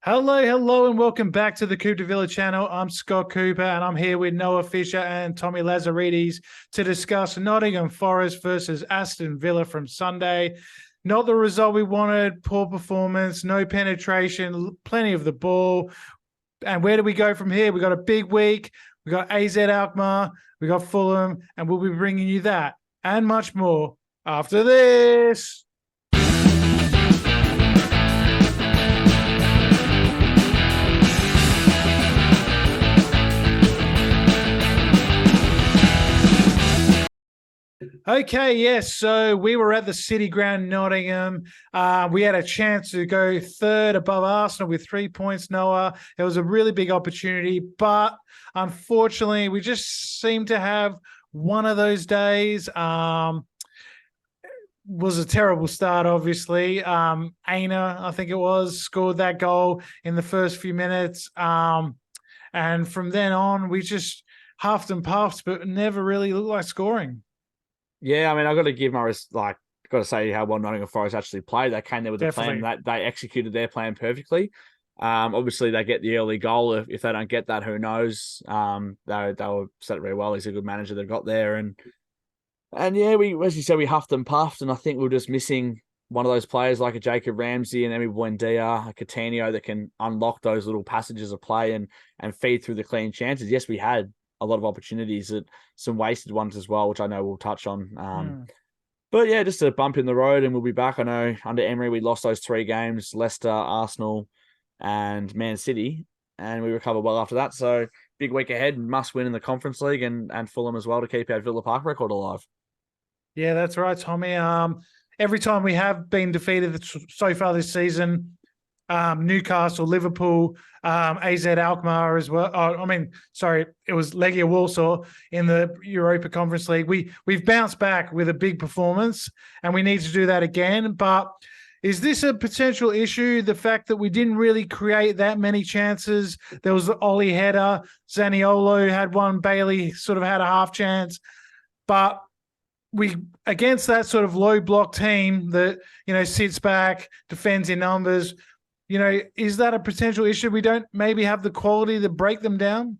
Hello, and welcome back to the Coop De Villa channel. I'm Scott Cooper, and I'm here with Noah Fisher and Tommy Lazaridis to discuss Nottingham Forest versus Aston Villa from Sunday. Not the result we wanted, poor performance, no penetration, plenty of the ball. And where do we go from here? We got a big week. We got AZ Alkmaar, we got Fulham, and we'll be bringing you that and much more after this. Okay, yes. So we were at the City Ground, Nottingham. We had a chance to go third above Arsenal with 3 points, Noah. It was a really big opportunity, but unfortunately, we just seemed to have one of those days. Was a terrible start, obviously. Aina, I think it was, scored that goal in the first few minutes. And from then on, we just huffed and puffed, but never really looked like scoring. Yeah, I mean, I've got to give got to say how well Nottingham Forest actually played. They came there with a plan that they executed their plan perfectly. Obviously, they get the early goal. If they don't get that, who knows? They were set very well. He's a good manager they've got there, and yeah, as you said, we huffed and puffed, and I think we're just missing one of those players like a Jacob Ramsey and Emi Buendia, a Coutinho that can unlock those little passages of play and feed through the clean chances. Yes, we had a lot of opportunities, some wasted ones as well, which I know we'll touch on. But yeah, just a bump in the road, and we'll be back. I know under Emery we lost those 3 games: Leicester, Arsenal, and Man City, and we recovered well after that. So big week ahead, must win in the Conference League and Fulham as well to keep our Villa Park record alive. Yeah, that's right, Tommy. Every time we have been defeated so far this season, Newcastle, Liverpool, AZ Alkmaar as well. It was Legia Warsaw in the Europa Conference League. We've bounced back with a big performance, and we need to do that again. But is this a potential issue? The fact that we didn't really create that many chances. There was the Ollie header. Zaniolo had one. Bailey sort of had a half chance. But we, against that sort of low block team that, sits back, defends in numbers, is that a potential issue? We don't maybe have the quality to break them down?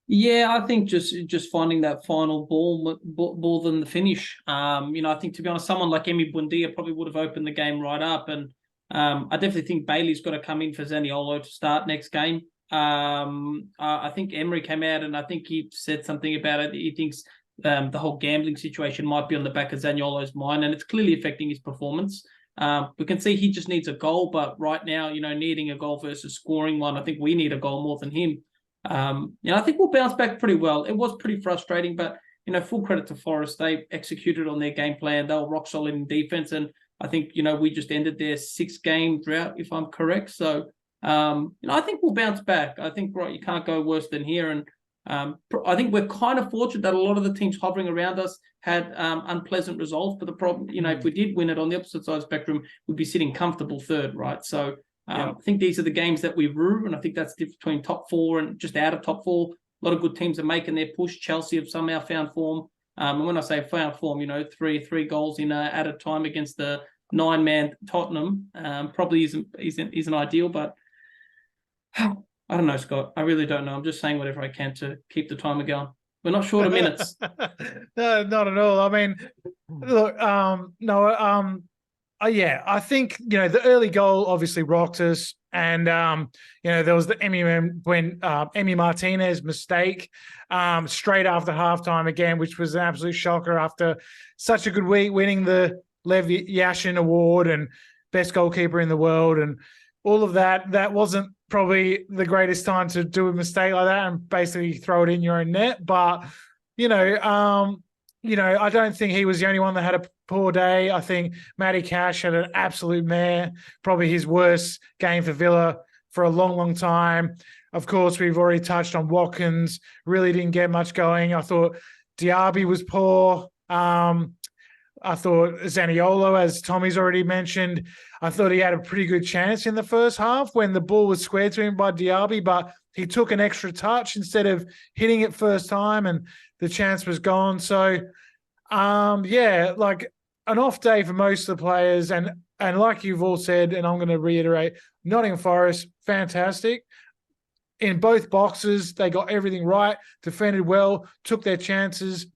Yeah, I think just finding that final ball more than the finish. I think, to be honest, someone like Emi Buendia probably would have opened the game right up. And I definitely think Bailey's got to come in for Zaniolo to start next game. I think Emery came out and I think he said something about it. He thinks the whole gambling situation might be on the back of Zaniolo's mind, and it's clearly affecting his performance. We can see he just needs a goal, but right now, needing a goal versus scoring one, I think we need a goal more than him. I think we'll bounce back pretty well. It was pretty frustrating, but, full credit to Forest. They executed on their game plan. They were rock solid in defense, and I think, we just ended their 6-game drought, if I'm correct. So, I think we'll bounce back. I think, you can't go worse than here, and I think we're kind of fortunate that a lot of the teams hovering around us had unpleasant results. But the problem, if we did win it on the opposite side of the spectrum, we'd be sitting comfortable third, right? So I think these are the games that we rue, and I think that's the difference between top 4 and just out of top 4. A lot of good teams are making their push. Chelsea have somehow found form. And when I say found form, three goals in at a time against the 9-man Tottenham probably isn't ideal, but I don't know, Scott. I really don't know. I'm just saying whatever I can to keep the timer going. We're not short of minutes. No, not at all. I mean, look, yeah, I think, the early goal obviously rocked us. And, there was the Emi Martinez mistake straight after halftime again, which was an absolute shocker after such a good week, winning the Lev Yashin Award and best goalkeeper in the world and all of that. That wasn't probably the greatest time to do a mistake like that and basically throw it in your own net. But, I don't think he was the only one that had a poor day. I think Matty Cash had an absolute mare, probably his worst game for Villa for a long, long time. Of course, we've already touched on Watkins, really didn't get much going. I thought Diaby was poor. I thought Zaniolo, as Tommy's already mentioned, I thought he had a pretty good chance in the first half when the ball was squared to him by Diaby, but he took an extra touch instead of hitting it first time and the chance was gone. So, an off day for most of the players, and like you've all said, and I'm going to reiterate, Nottingham Forest, fantastic. In both boxes, they got everything right, defended well, took their chances.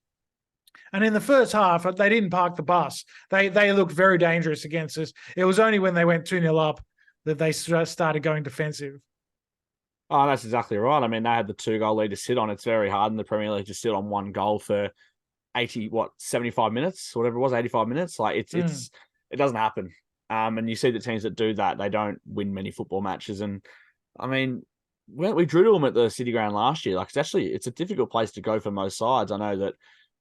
And in the first half, they didn't park the bus. They looked very dangerous against us. It was only when they went 2-0 up that they started going defensive. Oh, that's exactly right. I mean, they had the 2-goal lead to sit on. It's very hard in the Premier League to sit on one goal for 75 minutes, whatever it was, 85 minutes. Like it doesn't happen. And you see the teams that do that, they don't win many football matches. And I mean, we drew to them at the City Ground last year. Like it's a difficult place to go for most sides. I know that,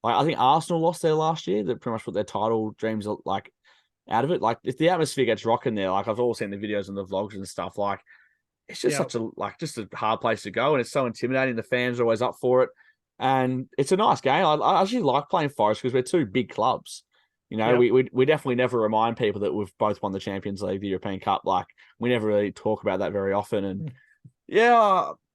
like, I think Arsenal lost there last year. That pretty much put their title dreams like out of it. Like if the atmosphere gets rocking there, like I've all seen the videos and the vlogs and stuff. Like it's just just a hard place to go, and it's so intimidating. The fans are always up for it, and it's a nice game. I actually like playing Forest because we're two big clubs. You know, we definitely never remind people that we've both won the Champions League, the European Cup. Like we never really talk about that very often, and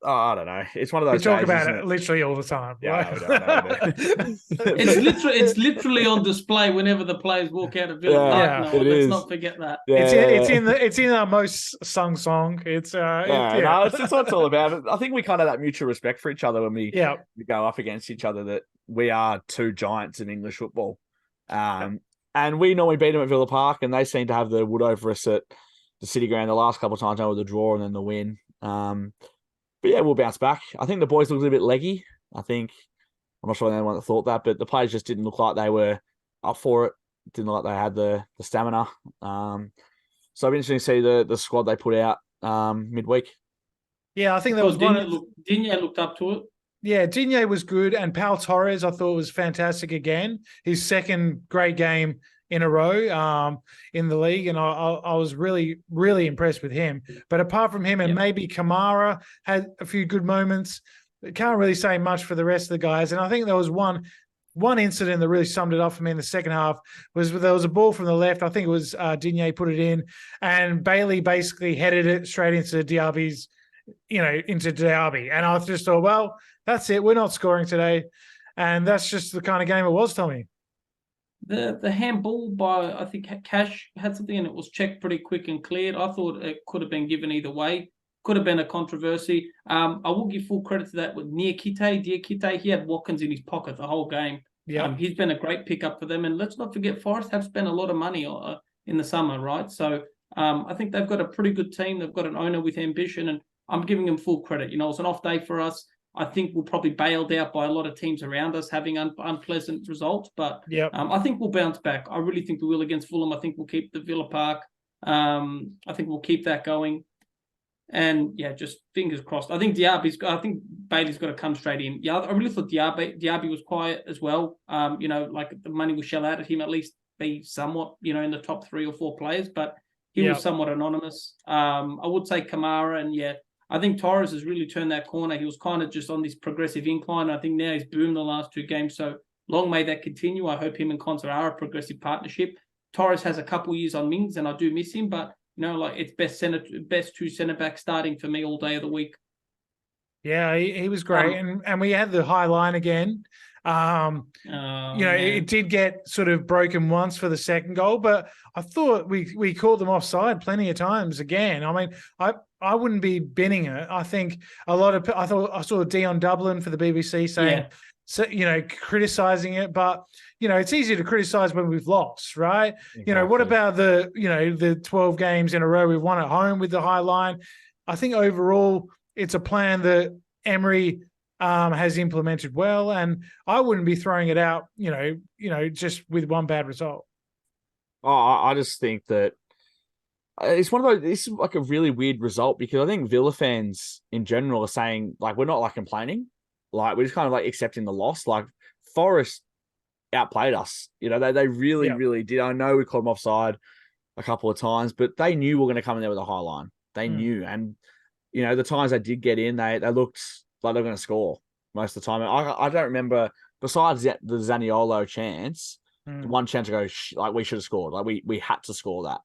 I don't know. It's one of those. We talk about it literally all the time. Yeah, right? It's literally on display whenever the players walk out of Villa Park. Let's not forget that. Yeah, it's in our most sung song. It's it's what it's all about. I think we kind of have that mutual respect for each other when we go up against each other. That we are two giants in English football, and we normally beat them at Villa Park, and they seem to have the wood over us at the City Ground the last couple of times. With the draw and then the win. But yeah, we'll bounce back. I think the boys looked a bit leggy. I'm not sure anyone that thought that, but the players just didn't look like they were up for it. Didn't look like they had the stamina. So it'll be interesting to see the squad they put out midweek. Yeah, I think there was Digne looked up to it. Yeah, Digne was good, and Pau Torres I thought was fantastic again. His second great game in a row in the league, and I was really, really impressed with him. But apart from him, and maybe Kamara had a few good moments, can't really say much for the rest of the guys. And I think there was one incident that really summed it up for me in the second half was there was a ball from the left. I think it was Digne put it in, and Bailey basically headed it straight into Diaby's, into Diaby. And I just thought, well, that's it. We're not scoring today. And that's just the kind of game it was, Tommy. The handball by, I think, Cash had something, and it was checked pretty quick and cleared. I thought it could have been given either way. Could have been a controversy. I will give full credit to that with Diakite. He had Watkins in his pocket the whole game. Yeah, he's been a great pickup for them. And let's not forget, Forest have spent a lot of money in the summer, right? So I think they've got a pretty good team. They've got an owner with ambition, and I'm giving them full credit. It's an off day for us. I think we're probably bailed out by a lot of teams around us having unpleasant results, but I think we'll bounce back. I really think we will against Fulham. I think we'll keep the Villa Park. I think we'll keep that going, and just fingers crossed. I think Bailey's got to come straight in. Yeah, I really thought Diaby was quiet as well. Like the money we shell out at him, at least be somewhat, in the top 3 or 4 players, but he was somewhat anonymous. I would say Kamara, and I think Torres has really turned that corner. He was kind of just on this progressive incline. I think now he's boomed the last 2 games. So long may that continue. I hope him and Conser are a progressive partnership. Torres has a couple years on Mings, and I do miss him. But, it's best 2 centre-backs starting for me all day of the week. Yeah, he was great. And we had the high line again. It did get sort of broken once for the second goal, but I thought we called them offside plenty of times again. I mean, I wouldn't be binning it. I think I saw Dion Dublin for the BBC saying, criticizing it, but it's easy to criticize when we've lost, right? Exactly. What about the 12 games in a row we've won at home with the high line? I think overall it's a plan that Emery has implemented well, and I wouldn't be throwing it out, just with one bad result. Oh, I just think that it's one of those. This is like a really weird result because I think Villa fans in general are saying like we're not like complaining, like we're just kind of like accepting the loss. Like Forest outplayed us, they really, really did. I know we caught them offside a couple of times, but they knew we were going to come in there with a high line. They knew, and the times they did get in, they looked like they're going to score most of the time. I don't remember, besides the Zaniolo chance, one chance ago, like we should have scored. Like we had to score that.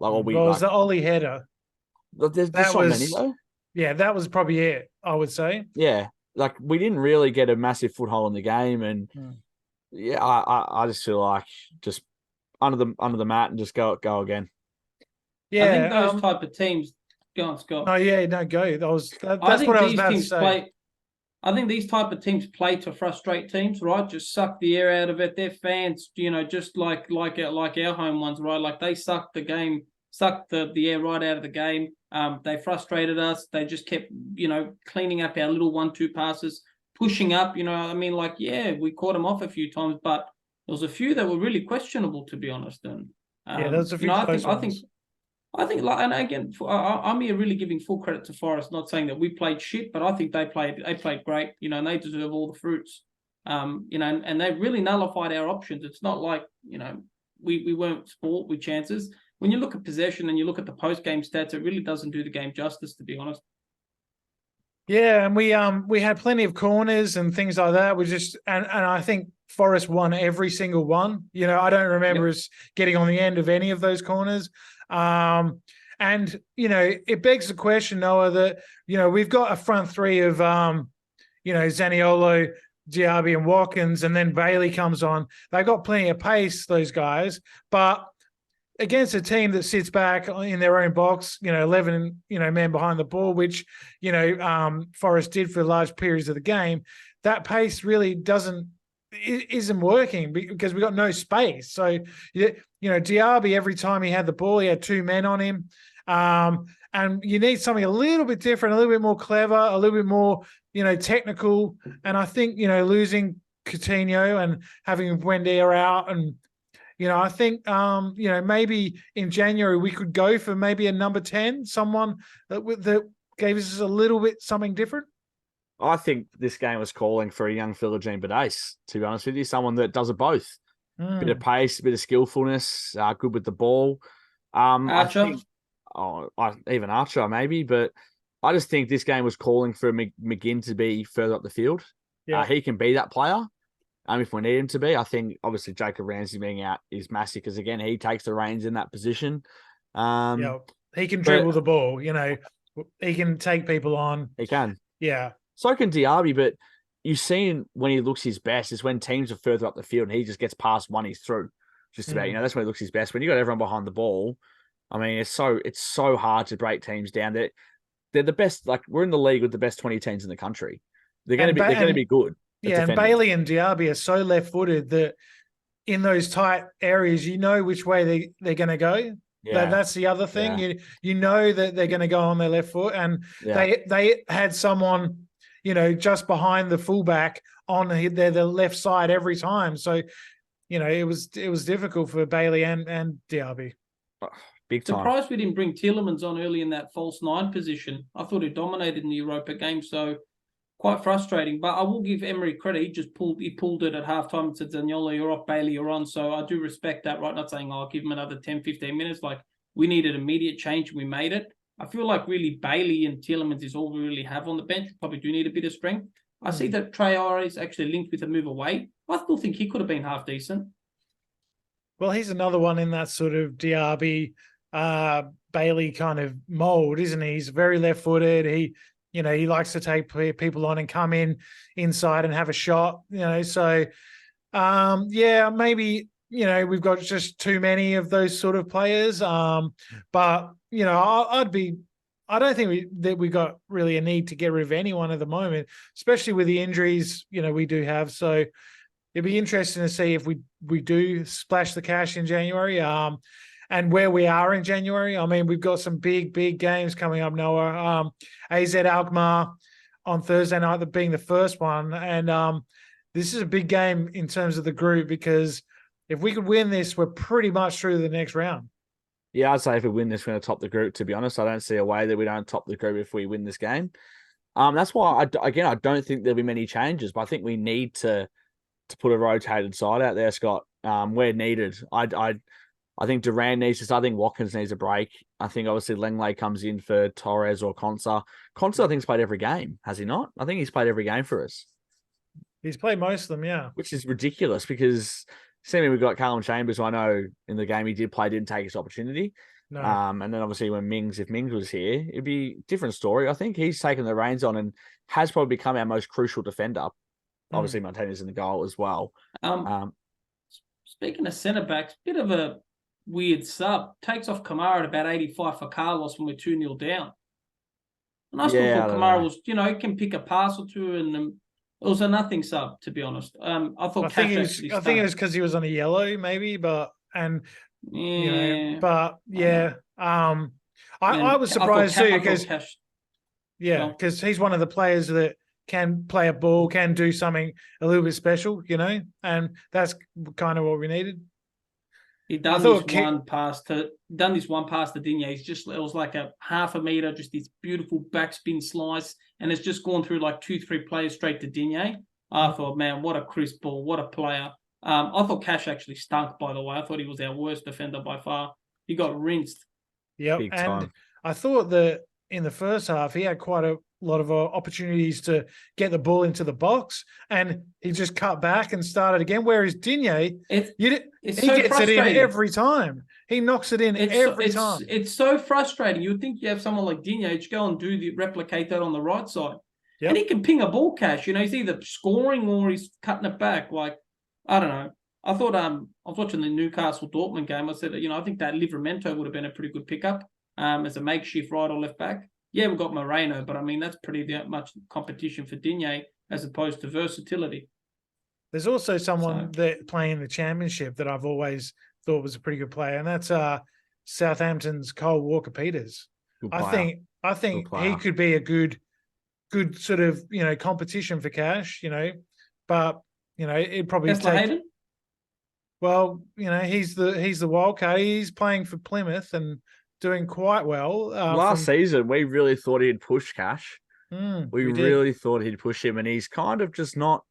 Like it was the Ollie header. There's not many though. Yeah, that was probably it, I would say. Yeah, like we didn't really get a massive foothold in the game, and I just feel like just under the mat and just go again. Yeah, I think those type of teams. Go on, Scott. Oh yeah, no, go. That's think what I was these about to teams say. I think these type of teams play to frustrate teams, right? Just suck the air out of it. Their fans, just like our home ones, right? Like they sucked the air right out of the game. They frustrated us. They just kept, cleaning up our little 1-2 passes, pushing up. We caught them off a few times, but there was a few that were really questionable, to be honest. And there's a few close ones. I think, and again, I'm here really giving full credit to Forest. Not saying that we played shit, but I think they played great. And they deserve all the fruits. And they really nullified our options. It's not like we weren't sport with chances. When you look at possession and you look at the post game stats, it really doesn't do the game justice, to be honest. Yeah, and we had plenty of corners and things like that. We just and I think Forest won every single one. I don't remember us getting on the end of any of those corners. And it begs the question, Noah, that we've got a front three of Zaniolo, Diaby, and Watkins, and then Bailey comes on. They've got plenty of pace, those guys, but against a team that sits back in their own box, 11 men behind the ball, which Forest did for large periods of the game, that pace really isn't working because we got no space. So Diaby, every time he had the ball, he had 2 men on him. And you need something a little bit different, a little bit more clever, a little bit more, technical. And I think, losing Coutinho and having Buendia out, and, I think, maybe in January we could go for maybe a number 10, someone that gave us a little bit something different. I think this game was calling for a young Philogene Badace, to be honest with you, someone that does it both. Bit of pace, a bit of skillfulness, good with the ball. Archer. Even Archer maybe, but I just think this game was calling for McGinn to be further up the field. Yeah. He can be that player if we need him to be. I think obviously Jacob Ramsey being out is massive because, again, he takes the reins in that position. He can dribble the ball, he can take people on. He can. Yeah. So can Diaby, but you've seen when he looks his best is when teams are further up the field and he just gets past one, he's through. Just about, that's when he looks his best. When you got everyone behind the ball, it's so hard to break teams down. They're the best. Like, we're in the league with the best 20 teams in the country. They're going to be good. Yeah, and Bailey and Diaby are so left-footed that in those tight areas, which way they're going to go. Yeah. That's the other thing. Yeah. You know that they're going to go on their left foot, and they had someone just behind the fullback on the left side every time. So, it was difficult for Bailey and Diaby. Big time. Surprised we didn't bring Tielemans on early in that false 9 position. I thought he dominated in the Europa game, so quite frustrating. But I will give Emery credit. He pulled it at halftime and said, Zaniolo, you're off, Bailey, you're on. So I do respect that, right? Not saying I'll give him another 10, 15 minutes. Like, we needed immediate change and we made it. I feel like really Bailey and Tielemans is all we really have on the bench. We probably do need a bit of strength. I see that Traore is actually linked with a move away. I still think he could have been half decent. Well, he's another one in that sort of Diaby, Bailey kind of mold, isn't he? He's very left-footed. He likes to take people on and come inside and have a shot. So maybe we've got just too many of those sort of players. But I don't think we got really a need to get rid of anyone at the moment, especially with the injuries we do have. So it'd be interesting to see if we do splash the cash in January. And where we are in January. We've got some big games coming up, Noah. AZ Alkmaar on Thursday night, being the first one. And this is a big game in terms of the group, because if we could win this, we're pretty much through to the next round. Yeah, I'd say if we win this, we're going to top the group, to be honest. I don't see a way that we don't top the group if we win this game. That's why, I don't think there'll be many changes, but I think we need to put a rotated side out there, Scott, where needed. I think Duran needs to start. I think Watkins needs a break. I think obviously Lenglet comes in for Torres or Konsa. Konsa, I think, has played every game, has he not? I think he's played every game for us. He's played most of them, yeah. Which is ridiculous because, seemingly, we've got Callum Chambers, who I know in the game he did play, didn't take his opportunity. No. And then obviously if Mings was here, it'd be a different story. I think he's taken the reins on and has probably become our most crucial defender. Obviously, Montana's in the goal as well. Speaking of centre backs, bit of a weird sub. Takes off Kamara at about 85 for Carlos when we're 2-0 down. And I still thought Kamara was, can pick a pass or two, and it was a nothing sub, to be honest. I thought I think it was because he was on a yellow, maybe, I was surprised too because he's one of the players that can play a ball, can do something a little bit special, and that's kind of what we needed. He done this one pass to Digne. It was like a half a meter, just this beautiful backspin slice, and it's just gone through like 2-3 players straight to Digne. I thought, man, what a crisp ball, what a player. I thought Cash actually stunk, by the way. I thought he was our worst defender by far. He got rinsed. Yep, Big and time. I thought that in the first half, he had quite a lot of opportunities to get the ball into the box, and he just cut back and started again. Whereas Digne, he gets it in every time. He knocks it in every time. It's so frustrating. You would think you have someone like Digne to go and replicate that on the right side. Yep. And he can ping a ball, Cash. He's either scoring or he's cutting it back. Like, I don't know. I thought I was watching the Newcastle Dortmund game. I said, I think that Livramento would have been a pretty good pickup as a makeshift right or left back. Yeah, we've got Moreno, but that's pretty much competition for Digne as opposed to versatility. There's also someone that playing the championship that I've always thought was a pretty good player, and that's Southampton's Cole Walker-Peters. I think he could be a good sort of competition for Cash, but it probably take. Well, he's the wild card. He's playing for Plymouth and doing quite well. Last season, we really thought he'd push Cash. We really thought he'd push him, and he's kind of just not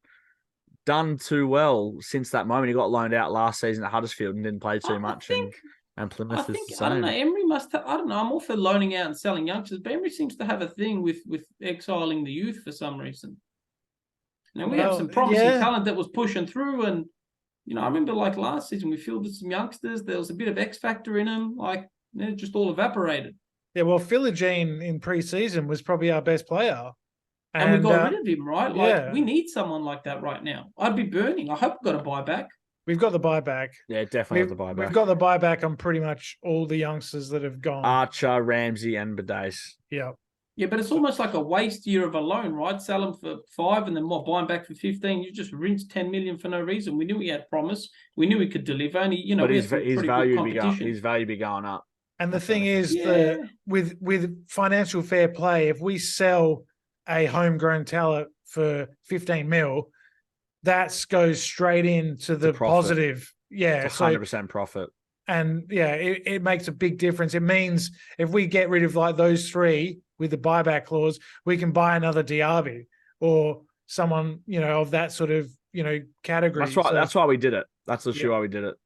done too well since that moment. He got loaned out last season at Huddersfield and didn't play too much. And Plymouth is the same. I don't know. Emery must have, I don't know. I'm all for loaning out and selling youngsters, but Emery seems to have a thing with exiling the youth for some reason. We have some promising talent that was pushing through, and I remember like last season we fielded some youngsters. There was a bit of X factor in them. Like, it just all evaporated. Yeah, well, Philogene in pre-season was probably our best player. And we got rid of him, right? Like, we need someone like that right now. I'd be burning. I hope we've got a buyback. We've got the buyback. Yeah, definitely have the buyback. We've got the buyback on pretty much all the youngsters that have gone. Archer, Ramsey, and Badace. Yeah. Yeah, but it's almost like a waste year of a loan, right? Sell them for 5 and then buy them back for 15. You just rinsed 10 million for no reason. We knew he had promise. We knew he could deliver. And but his value be going up. And the thing is that with financial fair play, if we sell a homegrown talent for 15 mil, that goes straight into the positive. Yeah. It's 100% profit. And it makes a big difference. It means if we get rid of like those 3 with the buyback clause, we can buy another Diaby or someone, of that sort of, category. That's right. That's why we did it. That's literally why we did it.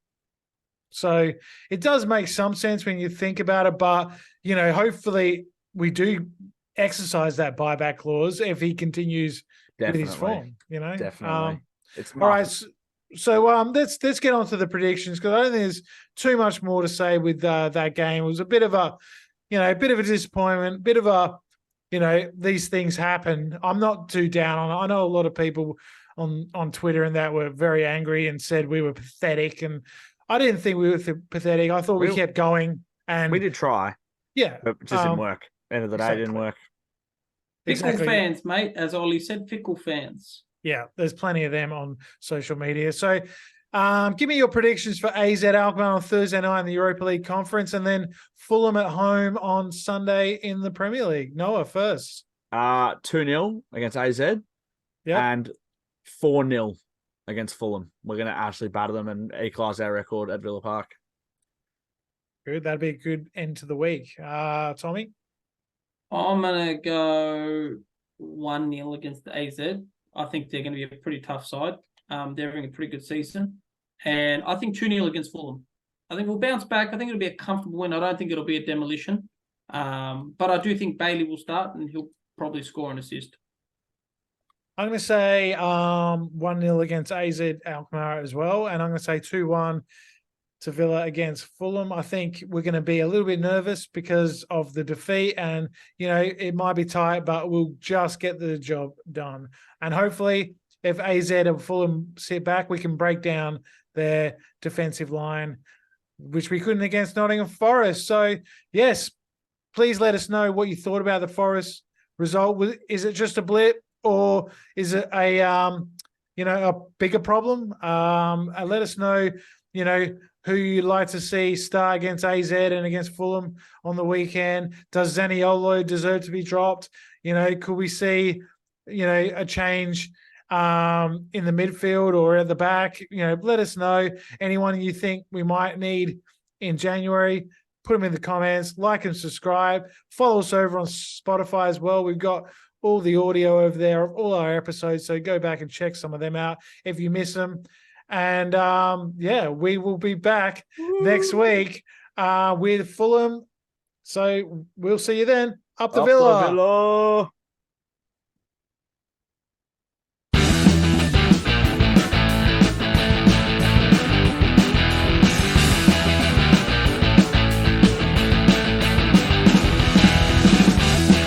So it does make some sense when you think about it, but hopefully we do exercise that buyback clause if he continues with his form. Definitely. It's all right. So let's get on to the predictions, because I don't think there's too much more to say with that game. It was a bit of a disappointment, bit of a these things happen. I'm not too down on it. I know a lot of people on Twitter and that were very angry and said we were pathetic, and I didn't think we were pathetic. I thought we kept going, and we did try. Yeah, but it just didn't work. End of the day, it didn't work. Fickle fans, mate. As Ollie said, fickle fans. Yeah, there's plenty of them on social media. So give me your predictions for AZ Alkmaar on Thursday night in the Europa League Conference, and then Fulham at home on Sunday in the Premier League. Noah first. 2-0 against AZ. Yeah. And 4-0 against Fulham. We're going to actually batter them and equalise our record at Villa Park. Good. That'd be a good end to the week. Tommy? I'm going to go 1-0 against the AZ. I think they're going to be a pretty tough side. They're having a pretty good season. And I think 2-0 against Fulham. I think we'll bounce back. I think it'll be a comfortable win. I don't think it'll be a demolition. But I do think Bailey will start and he'll probably score an assist. I'm going to say 1-0 against AZ Alkmaar as well. And I'm going to say 2-1 to Villa against Fulham. I think we're going to be a little bit nervous because of the defeat, and it might be tight, but we'll just get the job done. And hopefully, if AZ and Fulham sit back, we can break down their defensive line, which we couldn't against Nottingham Forest. So, yes, please let us know what you thought about the Forest result. Is it just a blip, or is it a bigger problem? And let us know, who you'd like to see start against AZ and against Fulham on the weekend. Does Zaniolo deserve to be dropped? Could we see, a change in the midfield or at the back? Let us know. Anyone you think we might need in January, put them in the comments. Like and subscribe. Follow us over on Spotify as well. We've got all the audio over there of all our episodes, so go back and check some of them out if you miss them. And we will be back next week with Fulham. So we'll see you then. Up the Villa.